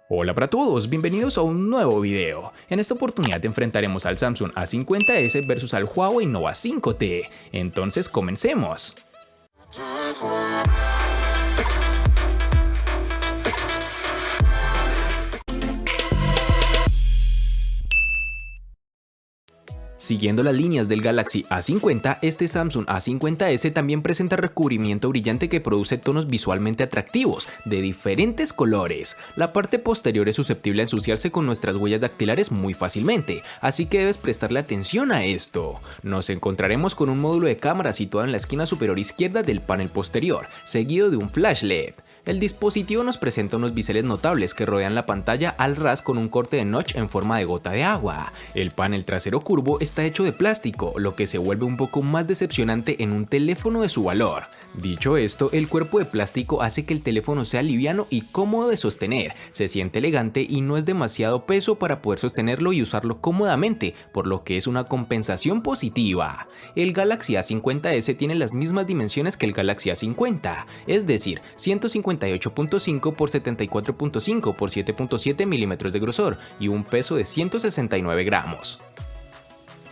Hola para todos, bienvenidos a un nuevo video. En esta oportunidad enfrentaremos al Samsung A50s versus al Huawei Nova 5T. Entonces comencemos. Siguiendo las líneas del Galaxy A50, este Samsung A50s también presenta recubrimiento brillante que produce tonos visualmente atractivos, de diferentes colores. La parte posterior es susceptible a ensuciarse con nuestras huellas dactilares muy fácilmente, así que debes prestarle atención a esto. Nos encontraremos con un módulo de cámara situado en la esquina superior izquierda del panel posterior, seguido de un flash LED. El dispositivo nos presenta unos biseles notables que rodean la pantalla al ras con un corte de notch en forma de gota de agua. El panel trasero curvo está hecho de plástico, lo que se vuelve un poco más decepcionante en un teléfono de su valor. Dicho esto, el cuerpo de plástico hace que el teléfono sea liviano y cómodo de sostener, se siente elegante y no es demasiado peso para poder sostenerlo y usarlo cómodamente, por lo que es una compensación positiva. El Galaxy A50s tiene las mismas dimensiones que el Galaxy A50, es decir, 158.5 x 74.5 x 7.7 milímetros de grosor y un peso de 169 gramos.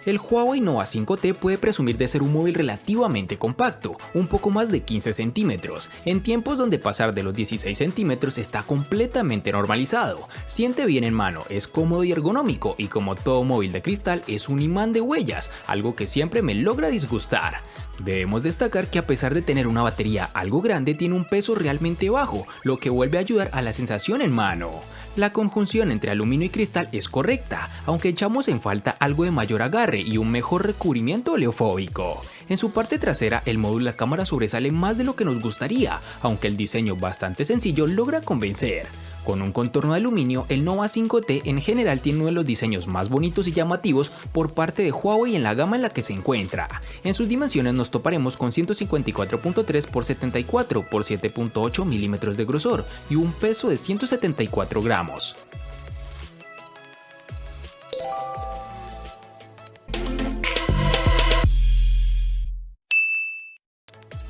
El Huawei Nova 5T puede presumir de ser un móvil relativamente compacto, un poco más de 15 centímetros, en tiempos donde pasar de los 16 centímetros está completamente normalizado. Siente bien en mano, es cómodo y ergonómico y como todo móvil de cristal es un imán de huellas, algo que siempre me logra disgustar. Debemos destacar que a pesar de tener una batería algo grande tiene un peso realmente bajo, lo que vuelve a ayudar a la sensación en mano. La conjunción entre aluminio y cristal es correcta, aunque echamos en falta algo de mayor agarre y un mejor recubrimiento oleofóbico. En su parte trasera el módulo de la cámara sobresale más de lo que nos gustaría, aunque el diseño bastante sencillo logra convencer. Con un contorno de aluminio, el Nova 5T en general tiene uno de los diseños más bonitos y llamativos por parte de Huawei en la gama en la que se encuentra. En sus dimensiones nos toparemos con 154.3 x 74 x 7.8 milímetros de grosor y un peso de 174 gramos.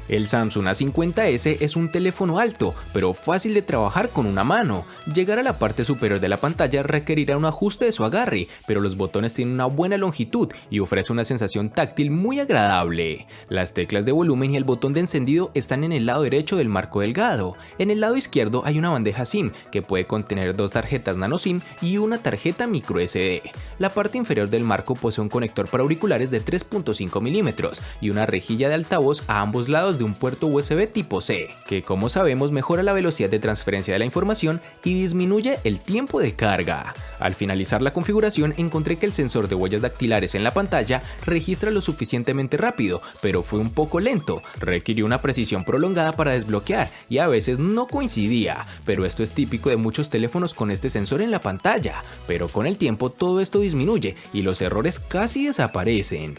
El Samsung A50s es un teléfono alto, pero fácil de trabajar con una mano. Llegar a la parte superior de la pantalla requerirá un ajuste de su agarre, pero los botones tienen una buena longitud y ofrece una sensación táctil muy agradable. Las teclas de volumen y el botón de encendido están en el lado derecho del marco delgado. En el lado izquierdo hay una bandeja SIM que puede contener dos tarjetas nano SIM y una tarjeta microSD. La parte inferior del marco posee un conector para auriculares de 3.5 milímetros y una rejilla de altavoz a ambos lados de un puerto USB tipo C, que como sabemos mejora la velocidad de transferencia de la información y disminuye el tiempo de carga. Al finalizar la configuración encontré que el sensor de huellas dactilares en la pantalla registra lo suficientemente rápido, pero fue un poco lento, requirió una precisión prolongada para desbloquear y a veces no coincidía, pero esto es típico de muchos teléfonos con este sensor en la pantalla, pero con el tiempo todo esto disminuye y los errores casi desaparecen.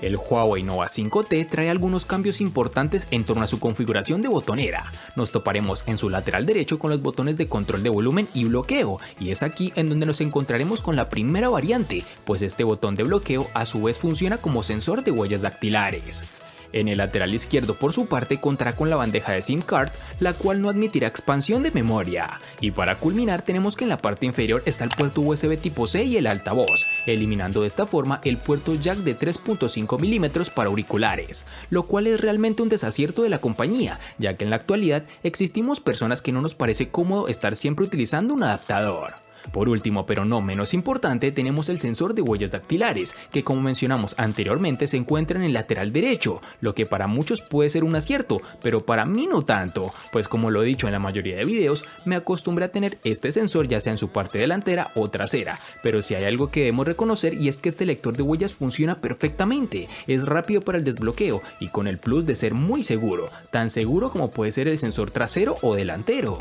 El Huawei Nova 5T trae algunos cambios importantes en torno a su configuración de botonera. Nos toparemos en su lateral derecho con los botones de control de volumen y bloqueo, y es aquí en donde nos encontraremos con la primera variante, pues este botón de bloqueo a su vez funciona como sensor de huellas dactilares. En el lateral izquierdo por su parte contará con la bandeja de SIM card, la cual no admitirá expansión de memoria. Y para culminar tenemos que en la parte inferior está el puerto USB tipo C y el altavoz, eliminando de esta forma el puerto jack de 3.5 milímetros para auriculares, lo cual es realmente un desacierto de la compañía, ya que en la actualidad existimos personas que no nos parece cómodo estar siempre utilizando un adaptador. Por último, pero no menos importante, tenemos el sensor de huellas dactilares, que como mencionamos anteriormente se encuentra en el lateral derecho, lo que para muchos puede ser un acierto, pero para mí no tanto, pues como lo he dicho en la mayoría de videos, me acostumbré a tener este sensor ya sea en su parte delantera o trasera, pero si hay algo que debemos reconocer y es que este lector de huellas funciona perfectamente, es rápido para el desbloqueo y con el plus de ser muy seguro, tan seguro como puede ser el sensor trasero o delantero.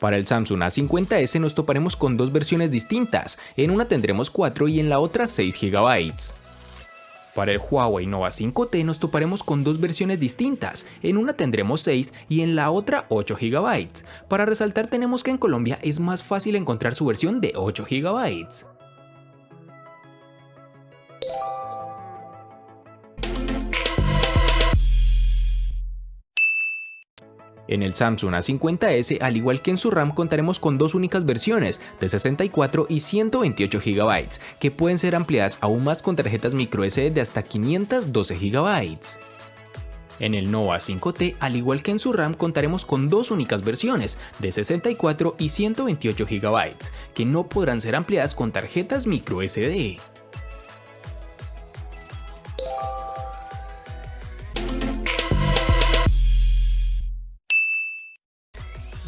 Para el Samsung A50s nos toparemos con dos versiones distintas, en una tendremos 4 y en la otra 6 GB. Para el Huawei Nova 5T nos toparemos con dos versiones distintas, en una tendremos 6 y en la otra 8 GB. Para resaltar tenemos que en Colombia es más fácil encontrar su versión de 8 GB. En el Samsung A50s, al igual que en su RAM, contaremos con dos únicas versiones de 64 y 128 GB, que pueden ser ampliadas aún más con tarjetas microSD de hasta 512 GB. En el Nova 5T, al igual que en su RAM, contaremos con dos únicas versiones de 64 y 128 GB, que no podrán ser ampliadas con tarjetas microSD.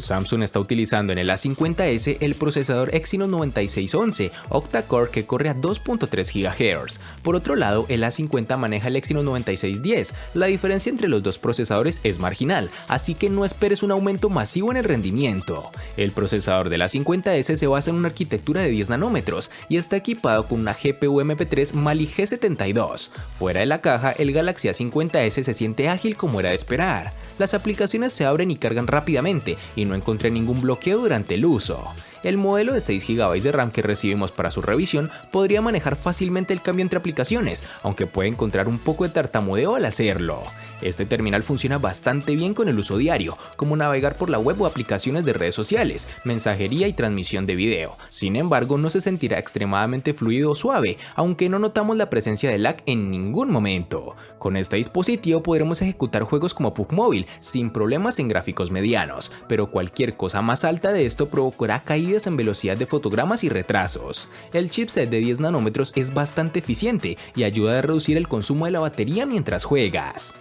Samsung está utilizando en el A50s el procesador Exynos 9611 octa-core que corre a 2.3 GHz. Por otro lado, el A50 maneja el Exynos 9610. La diferencia entre los dos procesadores es marginal, así que no esperes un aumento masivo en el rendimiento. El procesador del A50s se basa en una arquitectura de 10 nanómetros y está equipado con una GPU MP3 Mali G72. Fuera de la caja, el Galaxy A50s se siente ágil como era de esperar. Las aplicaciones se abren y cargan rápidamente y no encontré ningún bloqueo durante el uso. El modelo de 6 GB de RAM que recibimos para su revisión podría manejar fácilmente el cambio entre aplicaciones, aunque puede encontrar un poco de tartamudeo al hacerlo. Este terminal funciona bastante bien con el uso diario, como navegar por la web o aplicaciones de redes sociales, mensajería y transmisión de video. Sin embargo, no se sentirá extremadamente fluido o suave, aunque no notamos la presencia de lag en ningún momento. Con este dispositivo podremos ejecutar juegos como PUBG Mobile sin problemas en gráficos medianos, pero cualquier cosa más alta de esto provocará caídas en velocidad de fotogramas y retrasos. El chipset de 10 nanómetros es bastante eficiente y ayuda a reducir el consumo de la batería mientras juegas.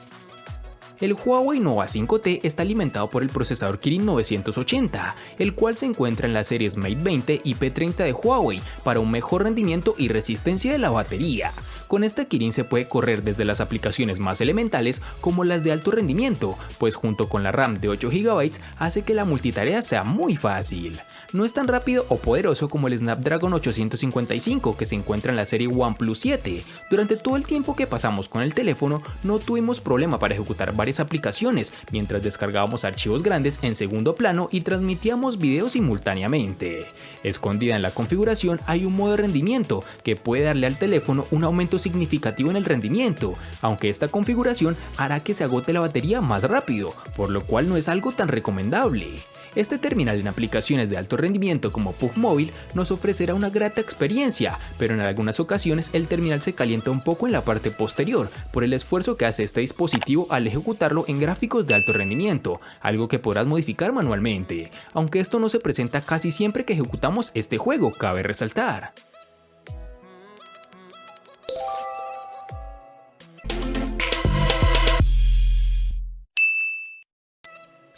El Huawei Nova 5T está alimentado por el procesador Kirin 980, el cual se encuentra en las series Mate 20 y P30 de Huawei para un mejor rendimiento y resistencia de la batería. Con esta Kirin se puede correr desde las aplicaciones más elementales como las de alto rendimiento, pues junto con la RAM de 8 GB hace que la multitarea sea muy fácil. No es tan rápido o poderoso como el Snapdragon 855 que se encuentra en la serie OnePlus 7. Durante todo el tiempo que pasamos con el teléfono no tuvimos problema para ejecutar varias aplicaciones mientras descargábamos archivos grandes en segundo plano y transmitíamos videos simultáneamente. Escondida en la configuración hay un modo de rendimiento que puede darle al teléfono un aumento significativo en el rendimiento, aunque esta configuración hará que se agote la batería más rápido, por lo cual no es algo tan recomendable. Este terminal en aplicaciones de alto rendimiento como PUBG Mobile nos ofrecerá una grata experiencia, pero en algunas ocasiones el terminal se calienta un poco en la parte posterior por el esfuerzo que hace este dispositivo al ejecutarlo en gráficos de alto rendimiento, algo que podrás modificar manualmente, aunque esto no se presenta casi siempre que ejecutamos este juego, cabe resaltar.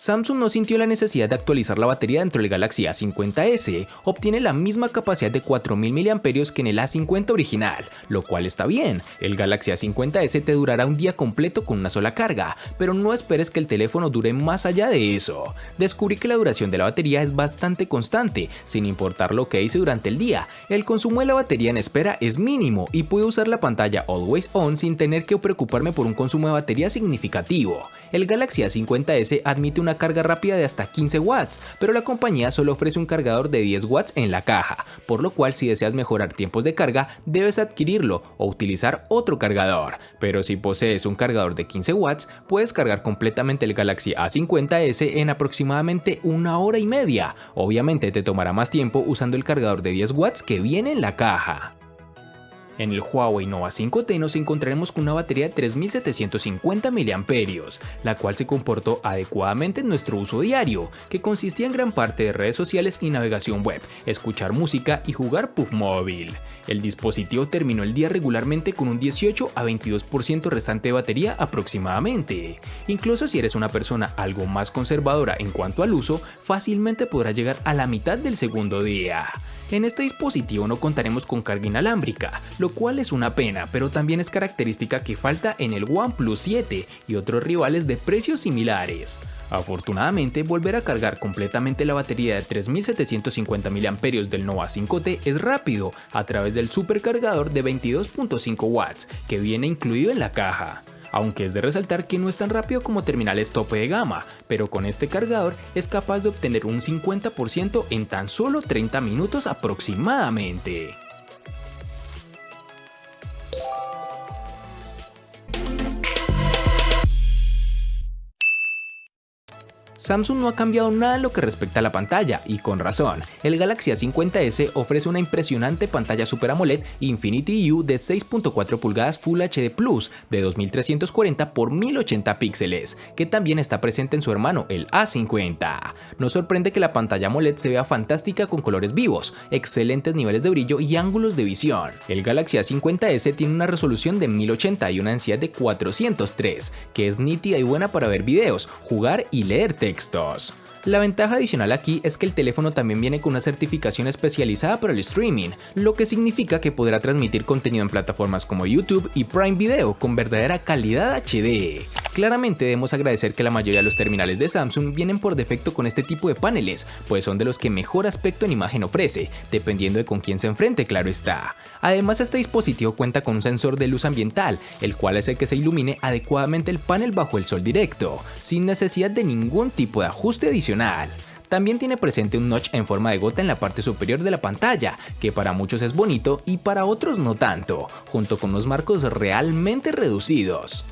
Samsung no sintió la necesidad de actualizar la batería dentro del Galaxy A50s, obtiene la misma capacidad de 4000 mAh que en el A50 original, lo cual está bien. El Galaxy A50s te durará un día completo con una sola carga, pero no esperes que el teléfono dure más allá de eso. Descubrí que la duración de la batería es bastante constante, sin importar lo que hice durante el día. El consumo de la batería en espera es mínimo y puedo usar la pantalla Always On sin tener que preocuparme por un consumo de batería significativo. El Galaxy A50s admite una carga rápida de hasta 15 watts, pero la compañía solo ofrece un cargador de 10 watts en la caja, por lo cual si deseas mejorar tiempos de carga debes adquirirlo o utilizar otro cargador, pero si posees un cargador de 15 watts puedes cargar completamente el Galaxy A50s en aproximadamente una hora y media. Obviamente te tomará más tiempo usando el cargador de 10 watts que viene en la caja. En el Huawei Nova 5T nos encontraremos con una batería de 3750 mAh, la cual se comportó adecuadamente en nuestro uso diario, que consistía en gran parte de redes sociales y navegación web, escuchar música y jugar PUBG Mobile. El dispositivo terminó el día regularmente con un 18 a 22% restante de batería aproximadamente. Incluso si eres una persona algo más conservadora en cuanto al uso, fácilmente podrás llegar a la mitad del segundo día. En este dispositivo no contaremos con carga inalámbrica, lo cual es una pena, pero también es característica que falta en el OnePlus 7 y otros rivales de precios similares. Afortunadamente, volver a cargar completamente la batería de 3750 mAh del Nova 5T es rápido a través del supercargador de 22.5 watts que viene incluido en la caja. Aunque es de resaltar que no es tan rápido como terminales tope de gama, pero con este cargador es capaz de obtener un 50% en tan solo 30 minutos aproximadamente. Samsung no ha cambiado nada en lo que respecta a la pantalla, y con razón. El Galaxy A50s ofrece una impresionante pantalla Super AMOLED Infinity U de 6.4 pulgadas Full HD Plus de 2340 x 1080 píxeles, que también está presente en su hermano, el A50. No sorprende que la pantalla AMOLED se vea fantástica con colores vivos, excelentes niveles de brillo y ángulos de visión. El Galaxy A50s tiene una resolución de 1080 y una densidad de 403, que es nítida y buena para ver videos, jugar y leer textos. La ventaja adicional aquí es que el teléfono también viene con una certificación especializada para el streaming, lo que significa que podrá transmitir contenido en plataformas como YouTube y Prime Video con verdadera calidad HD. Claramente debemos agradecer que la mayoría de los terminales de Samsung vienen por defecto con este tipo de paneles, pues son de los que mejor aspecto en imagen ofrece, dependiendo de con quién se enfrente, claro está. Además, este dispositivo cuenta con un sensor de luz ambiental, el cual hace que se ilumine adecuadamente el panel bajo el sol directo, sin necesidad de ningún tipo de ajuste adicional. También tiene presente un notch en forma de gota en la parte superior de la pantalla, que para muchos es bonito y para otros no tanto, junto con unos marcos realmente reducidos.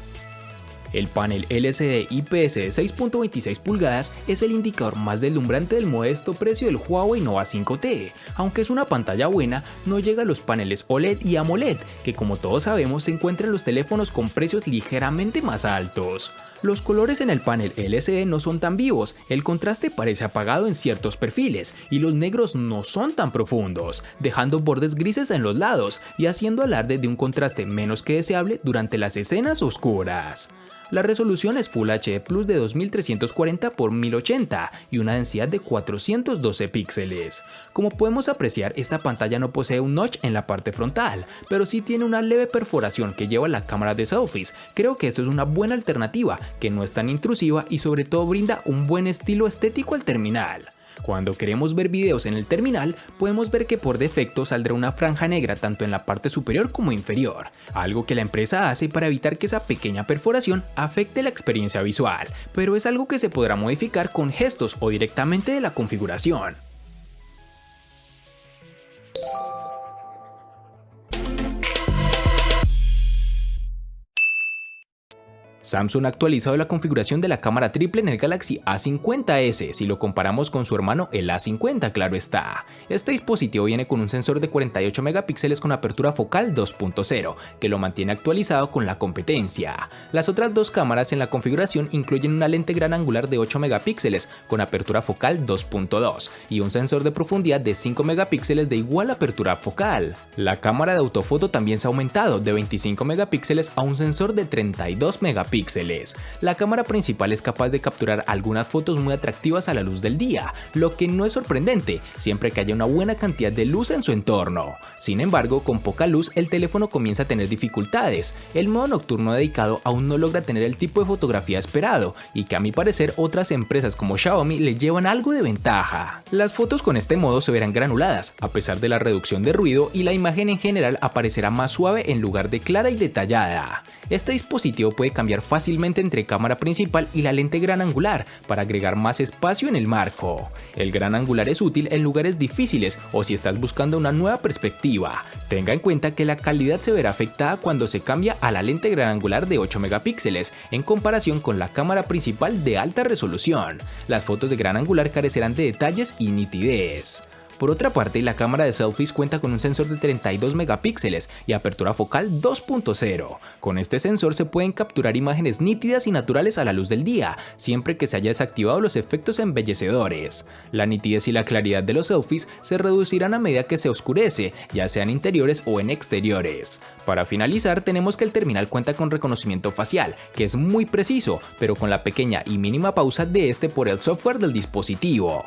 El panel LCD IPS de 6.26 pulgadas es el indicador más deslumbrante del modesto precio del Huawei Nova 5T. Aunque es una pantalla buena, no llega a los paneles OLED y AMOLED, que como todos sabemos se encuentran en los teléfonos con precios ligeramente más altos. Los colores en el panel LCD no son tan vivos, el contraste parece apagado en ciertos perfiles y los negros no son tan profundos, dejando bordes grises en los lados y haciendo alarde de un contraste menos que deseable durante las escenas oscuras. La resolución es Full HD Plus de 2340 x 1080 y una densidad de 412 píxeles. Como podemos apreciar, esta pantalla no posee un notch en la parte frontal, pero sí tiene una leve perforación que lleva a la cámara de selfies. Creo que esto es una buena alternativa, que no es tan intrusiva y sobre todo brinda un buen estilo estético al terminal. Cuando queremos ver videos en el terminal, podemos ver que por defecto saldrá una franja negra tanto en la parte superior como inferior, algo que la empresa hace para evitar que esa pequeña perforación afecte la experiencia visual, pero es algo que se podrá modificar con gestos o directamente de la configuración. Samsung ha actualizado la configuración de la cámara triple en el Galaxy A50s si lo comparamos con su hermano el A50, claro está. Este dispositivo viene con un sensor de 48 megapíxeles con apertura focal 2.0, que lo mantiene actualizado con la competencia. Las otras dos cámaras en la configuración incluyen una lente gran angular de 8 megapíxeles con apertura focal 2.2 y un sensor de profundidad de 5 megapíxeles de igual apertura focal. La cámara de autofoto también se ha aumentado de 25 megapíxeles a un sensor de 32 megapíxeles. La cámara principal es capaz de capturar algunas fotos muy atractivas a la luz del día, lo que no es sorprendente, siempre que haya una buena cantidad de luz en su entorno. Sin embargo, con poca luz el teléfono comienza a tener dificultades. El modo nocturno dedicado aún no logra tener el tipo de fotografía esperado, y que a mi parecer otras empresas como Xiaomi le llevan algo de ventaja. Las fotos con este modo se verán granuladas, a pesar de la reducción de ruido, y la imagen en general aparecerá más suave en lugar de clara y detallada. Este dispositivo puede cambiar fácilmente entre cámara principal y la lente gran angular para agregar más espacio en el marco. El gran angular es útil en lugares difíciles o si estás buscando una nueva perspectiva. Tenga en cuenta que la calidad se verá afectada cuando se cambia a la lente gran angular de 8 megapíxeles en comparación con la cámara principal de alta resolución. Las fotos de gran angular carecerán de detalles y nitidez. Por otra parte, la cámara de selfies cuenta con un sensor de 32 megapíxeles y apertura focal 2.0. Con este sensor se pueden capturar imágenes nítidas y naturales a la luz del día, siempre que se haya desactivado los efectos embellecedores. La nitidez y la claridad de los selfies se reducirán a medida que se oscurece, ya sean interiores o en exteriores. Para finalizar, tenemos que el terminal cuenta con reconocimiento facial, que es muy preciso, pero con la pequeña y mínima pausa de este por el software del dispositivo.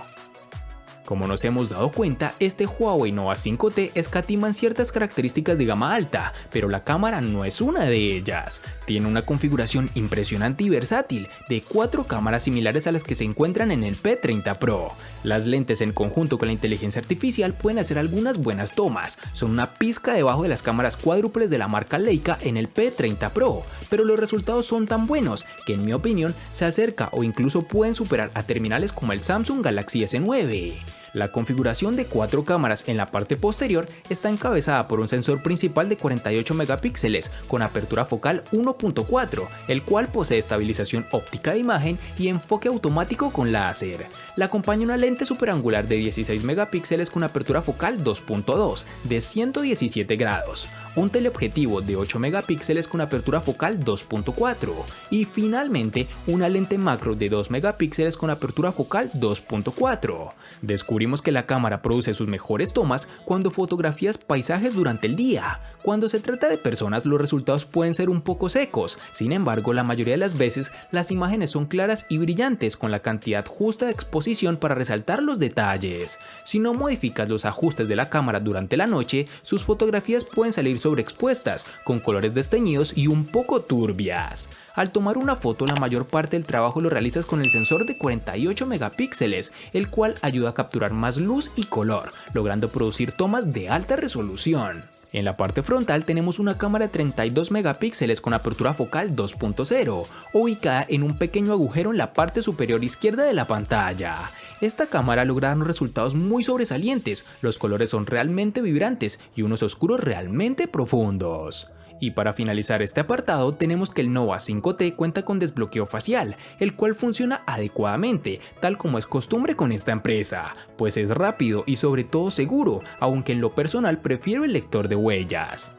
Como nos hemos dado cuenta, este Huawei Nova 5T escatima en ciertas características de gama alta, pero la cámara no es una de ellas. Tiene una configuración impresionante y versátil, de 4 cámaras similares a las que se encuentran en el P30 Pro. Las lentes en conjunto con la inteligencia artificial pueden hacer algunas buenas tomas, son una pizca debajo de las cámaras cuádruples de la marca Leica en el P30 Pro, pero los resultados son tan buenos que en mi opinión se acerca o incluso pueden superar a terminales como el Samsung Galaxy S9. La configuración de 4 cámaras en la parte posterior está encabezada por un sensor principal de 48 megapíxeles con apertura focal 1.4, el cual posee estabilización óptica de imagen y enfoque automático con láser. La acompaña una lente superangular de 16 megapíxeles con apertura focal 2.2 de 117 grados, un teleobjetivo de 8 megapíxeles con apertura focal 2.4 y finalmente una lente macro de 2 megapíxeles con apertura focal 2.4. Descubrimos que la cámara produce sus mejores tomas cuando fotografías paisajes durante el día. Cuando se trata de personas, los resultados pueden ser un poco secos, sin embargo la mayoría de las veces las imágenes son claras y brillantes con la cantidad justa de exposición para resaltar los detalles. Si no modificas los ajustes de la cámara durante la noche, sus fotografías pueden salir sobreexpuestas, con colores desteñidos y un poco turbias. Al tomar una foto, la mayor parte del trabajo lo realizas con el sensor de 48 megapíxeles, el cual ayuda a capturar más luz y color, logrando producir tomas de alta resolución. En la parte frontal tenemos una cámara de 32 megapíxeles con apertura focal 2.0, ubicada en un pequeño agujero en la parte superior izquierda de la pantalla. Esta cámara logra unos resultados muy sobresalientes, los colores son realmente vibrantes y unos oscuros realmente profundos. Y para finalizar este apartado tenemos que el Nova 5T cuenta con desbloqueo facial, el cual funciona adecuadamente, tal como es costumbre con esta empresa, pues es rápido y sobre todo seguro, aunque en lo personal prefiero el lector de huellas.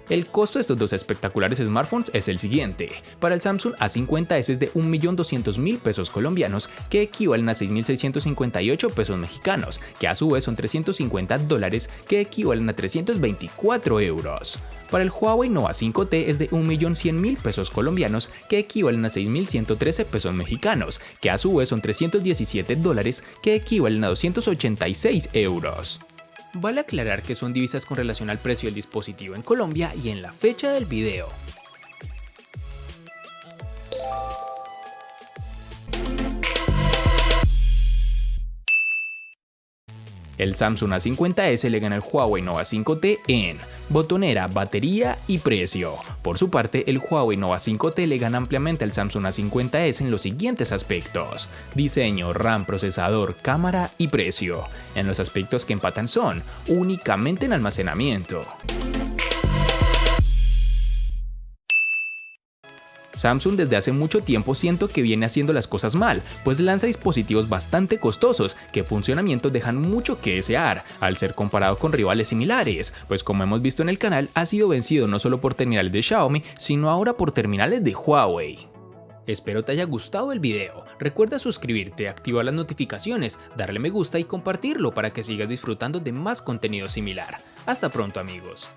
El costo de estos dos espectaculares smartphones es el siguiente. Para el Samsung A50s es de 1.200.000 pesos colombianos, que equivalen a 6.658 pesos mexicanos, que a su vez son $350, que equivalen a 324 euros. Para el Huawei Nova 5T es de 1.100.000 pesos colombianos, que equivalen a 6.113 pesos mexicanos, que a su vez son $317, que equivalen a 286 euros. Vale aclarar que son divisas con relación al precio del dispositivo en Colombia y en la fecha del video. El Samsung A50s le gana al Huawei Nova 5T en botonera, batería y precio. Por su parte, el Huawei Nova 5T le gana ampliamente al Samsung A50s en los siguientes aspectos: diseño, RAM, procesador, cámara y precio. En los aspectos que empatan son únicamente en almacenamiento. Samsung desde hace mucho tiempo siento que viene haciendo las cosas mal, pues lanza dispositivos bastante costosos que en funcionamiento dejan mucho que desear, al ser comparado con rivales similares, pues como hemos visto en el canal ha sido vencido no solo por terminales de Xiaomi, sino ahora por terminales de Huawei. Espero te haya gustado el video, recuerda suscribirte, activar las notificaciones, darle me gusta y compartirlo para que sigas disfrutando de más contenido similar. Hasta pronto amigos.